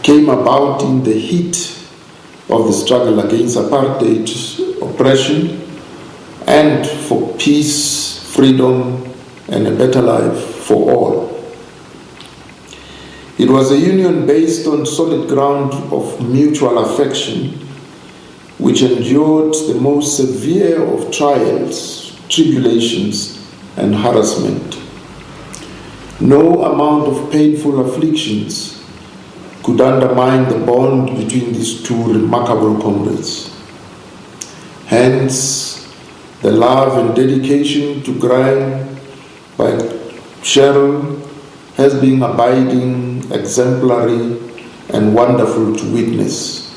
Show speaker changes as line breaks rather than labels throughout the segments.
came about in the heat of the struggle against apartheid oppression and for peace, freedom, and a better life for all. It was a union based on solid ground of mutual affection, which endured the most severe of trials, tribulations, and harassment. No amount of painful afflictions could undermine the bond between these two remarkable comrades. Hence, the love and dedication to Graeme by Cheryl has been abiding, exemplary, and wonderful to witness.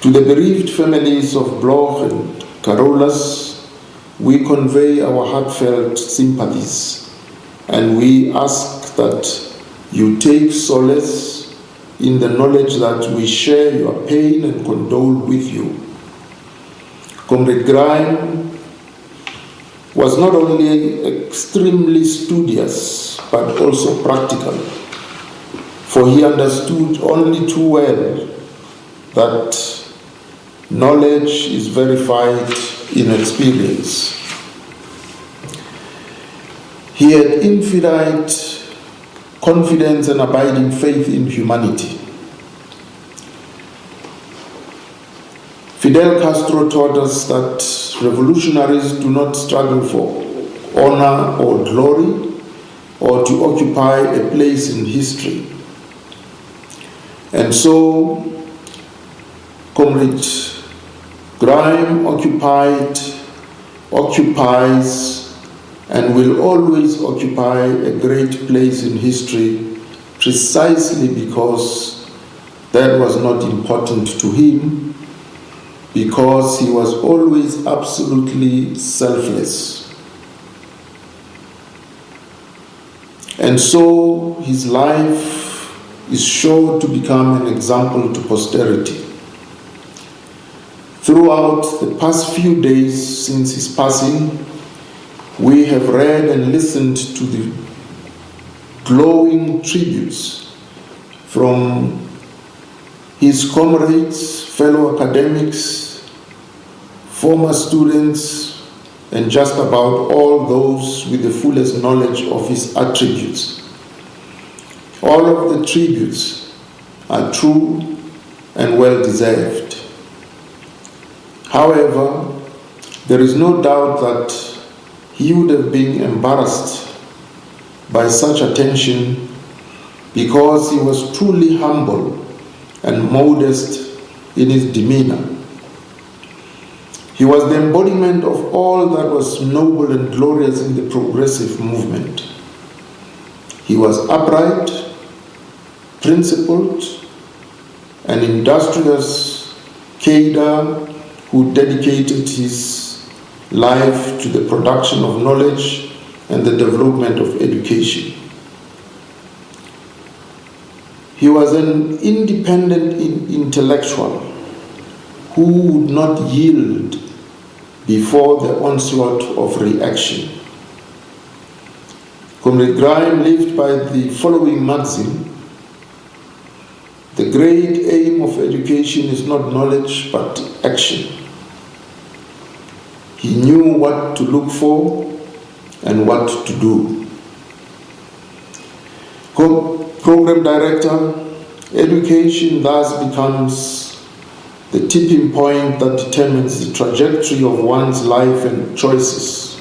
To the bereaved families of Bloch and Carolus, we convey our heartfelt sympathies, and we ask that you take solace in the knowledge that we share your pain and condole with you. Comrade Graeme was not only extremely studious, but also practical, for he understood only too well that knowledge is verified in experience. He had infinite confidence and abiding faith in humanity. Fidel Castro taught us that revolutionaries do not struggle for honor or glory or to occupy a place in history. And so, Comrade Graeme occupies, and will always occupy a great place in history precisely because that was not important to him, because he was always absolutely selfless. And so his life is sure to become an example to posterity. Throughout the past few days since his passing, we have read and listened to the glowing tributes from his comrades, fellow academics, former students, and just about all those with the fullest knowledge of his attributes. All of the tributes are true and well-deserved. However, there is no doubt that he would have been embarrassed by such attention because he was truly humble and modest in his demeanor. He was the embodiment of all that was noble and glorious in the progressive movement. He was upright, principled, an industrious cadre who dedicated his life to the production of knowledge and the development of education. He was an independent intellectual who would not yield before the onslaught of reaction. Comrade Graeme lived by the following maxim: the great aim of education is not knowledge but action. He knew what to look for and what to do. Program director, education thus becomes the tipping point that determines the trajectory of one's life and choices.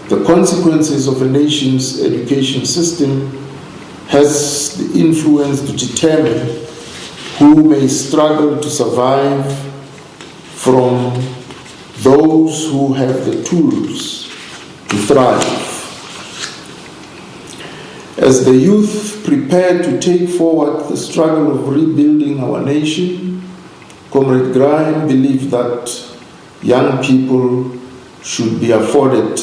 The consequences of a nation's education system has the influence to determine who may struggle to survive from those who have the tools to thrive. As the youth prepare to take forward the struggle of rebuilding our nation, Comrade Graeme believed that young people should be afforded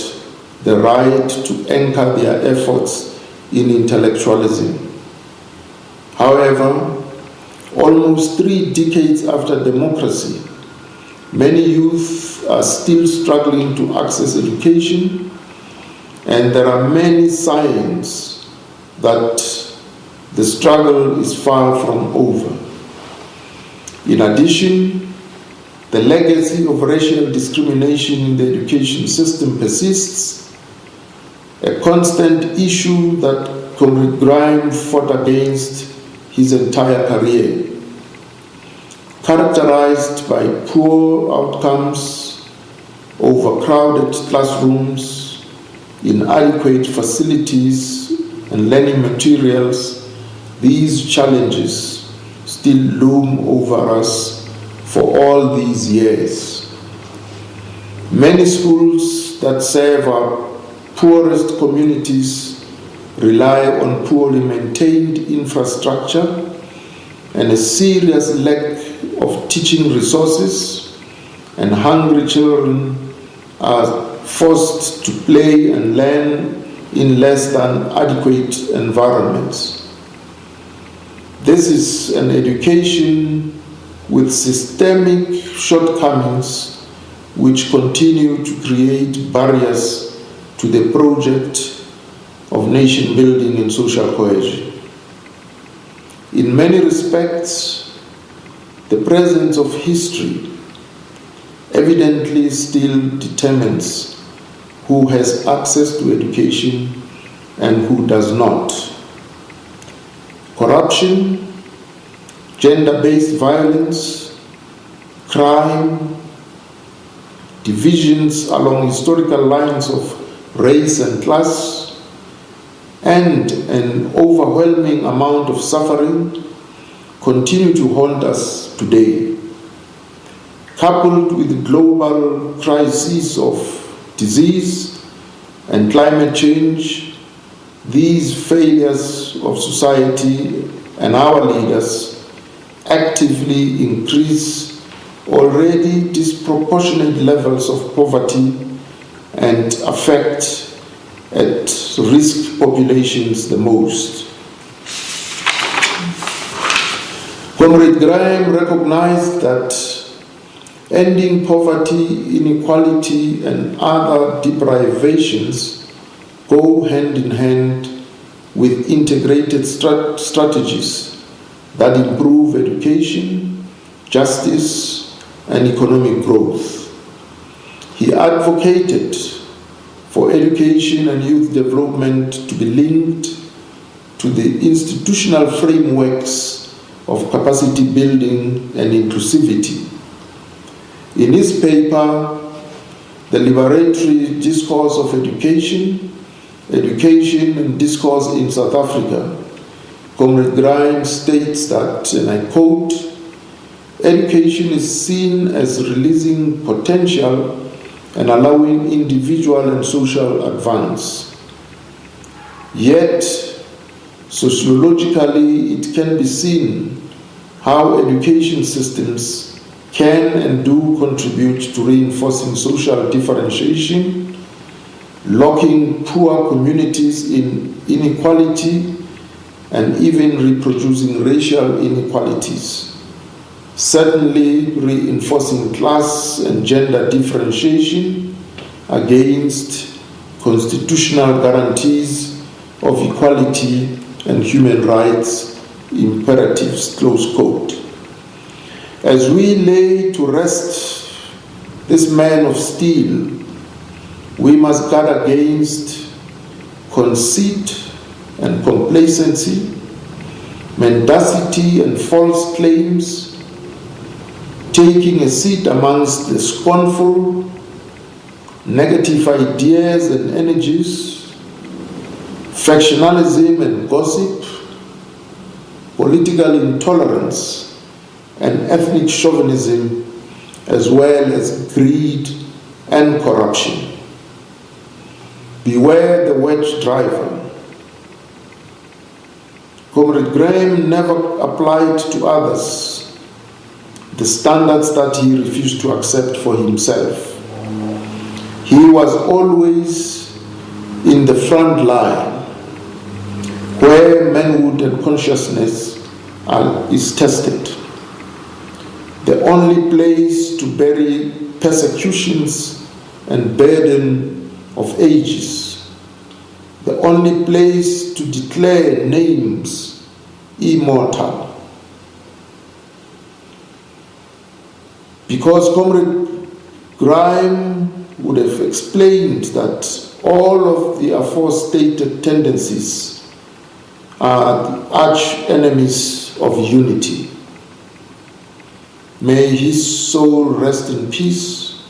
the right to anchor their efforts in intellectualism. However, almost 3 decades after democracy, many youth are still struggling to access education, and there are many signs that the struggle is far from over. In addition, the legacy of racial discrimination in the education system persists, a constant issue that Comrade Graeme fought against his entire career, characterized by poor outcomes, overcrowded classrooms, inadequate facilities and learning materials. These challenges still loom over us for all these years. Many schools that serve our poorest communities rely on poorly maintained infrastructure and a serious lack of teaching resources, and hungry children are forced to play and learn in less than adequate environments. This is an education with systemic shortcomings which continue to create barriers to the project of nation building and social cohesion. In many respects, the presence of history evidently still determines who has access to education and who does not. Corruption, gender-based violence, crime, divisions along historical lines of race and class, and an overwhelming amount of suffering continue to haunt us today. Coupled with the global crises of disease and climate change, these failures of society and our leaders actively increase already disproportionate levels of poverty and affect at-risk populations the most. Comrade Graeme recognized that ending poverty, inequality, and other deprivations go hand in hand with integrated strategies that improve education, justice, and economic growth. He advocated for education and youth development to be linked to the institutional frameworks of capacity building and inclusivity. In his paper, The Liberatory Discourse of Education and Discourse in South Africa, Comrade Graeme states that, and I quote, "Education is seen as releasing potential and allowing individual and social advance. Yet, sociologically, it can be seen how education systems can and do contribute to reinforcing social differentiation, locking poor communities in inequality, and even reproducing racial inequalities. Certainly reinforcing class and gender differentiation against constitutional guarantees of equality and human rights imperatives," close quote. As we lay to rest this man of steel, we must guard against conceit and complacency, mendacity and false claims, taking a seat amongst the scornful, negative ideas and energies, factionalism and gossip, political intolerance and ethnic chauvinism, as well as greed and corruption. Beware the wedge driver. Comrade Graeme never applied to others the standards that he refused to accept for himself. He was always in the front line, where manhood and consciousness is tested. The only place to bury persecutions and burden of ages. The only place to declare names immortal. Because Comrade Graeme would have explained that all of the aforestated tendencies are arch enemies of unity. May his soul rest in peace.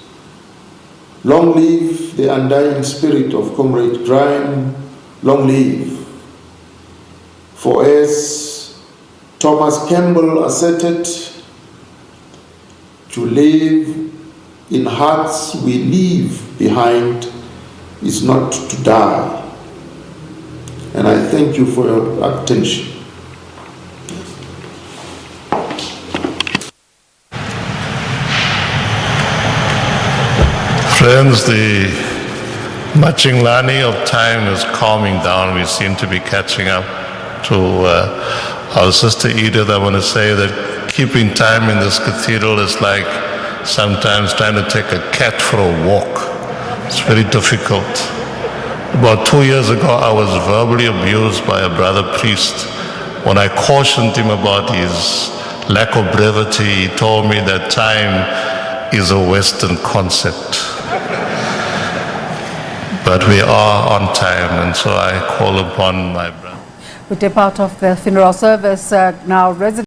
Long live the undying spirit of Comrade Graeme. Long live. For as Thomas Campbell asserted, to live in hearts we leave behind is not to die. And I thank you for your attention.
Friends, the Machinglani of time is calming down. We seem to be catching up to our sister Edith. I want to say that keeping time in this cathedral is like sometimes trying to take a cat for a walk. It's very difficult. About 2 years ago, I was verbally abused by a brother priest. When I cautioned him about his lack of brevity, he told me that time is a Western concept. But we are on time, and so I call upon my brother.
We dip out of the funeral service now. Resident